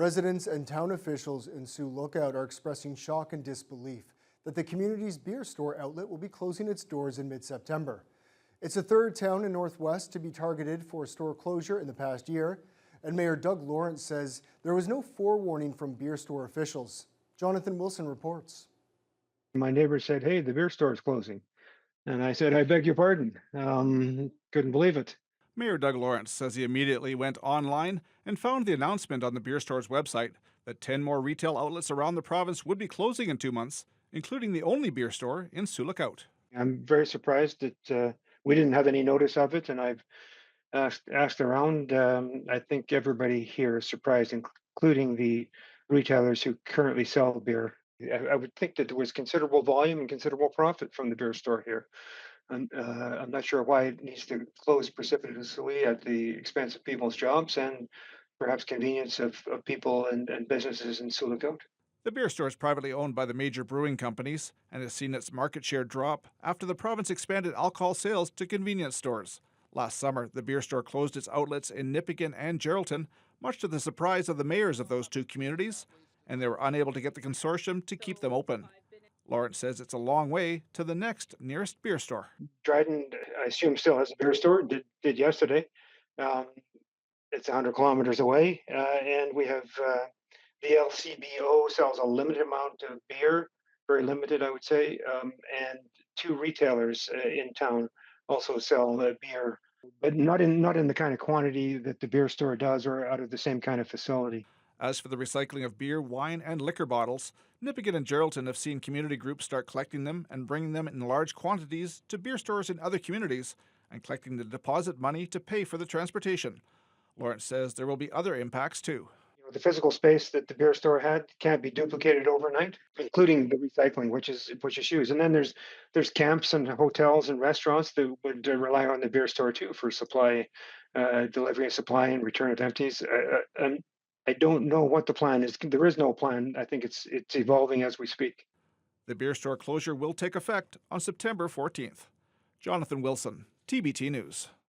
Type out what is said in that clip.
Residents and town officials in Sioux Lookout are expressing shock and disbelief that the community's beer store outlet will be closing its doors in mid-September. It's the third town in Northwest to be targeted for store closure in the past year, and Mayor Doug Lawrence says there was no forewarning from beer store officials. Jonathan Wilson reports. My neighbor said, "Hey, the beer store is closing." And I said, "I beg your pardon." Couldn't believe it. Mayor Doug Lawrence says he immediately went online and found the announcement on the beer store's website that 10 more retail outlets around the province would be closing in 2 months, including the only beer store in Sioux Lookout. I'm very surprised that we didn't have any notice of it. And I've asked around. I think everybody here is surprised, including the retailers who currently sell beer. I would think that there was considerable volume and considerable profit from the beer store here. And I'm not sure why it needs to close precipitously at the expense of people's jobs and perhaps convenience of people and businesses in Sioux Lookout. The beer store is privately owned by the major brewing companies and has seen its market share drop after the province expanded alcohol sales to convenience stores. Last summer, the beer store closed its outlets in Nipigon and Geraldton, much to the surprise of the mayors of those two communities, and they were unable to get the consortium to keep them open. Lawrence says it's a long way to the next nearest beer store. Dryden, I assume, still has a beer store. Did yesterday. Um, it's 100 kilometers away, and we have the LCBO sells a limited amount of beer, very limited, I would say, and two retailers in town also sell beer, but not in the kind of quantity that the beer store does, or out of the same kind of facility. As for the recycling of beer, wine, and liquor bottles, Nipigon and Geraldton have seen community groups start collecting them and bringing them in large quantities to beer stores in other communities and collecting the deposit money to pay for the transportation. Lawrence says there will be other impacts too. The physical space that the beer store had can't be duplicated overnight, including the recycling, which is huge. And then there's camps and hotels and restaurants that would rely on the beer store too for supply, delivery and supply and return of empties. And I don't know what the plan is. There is no plan. I think it's evolving as we speak. The beer store closure will take effect on September 14th. Jonathan Wilson, TBT News.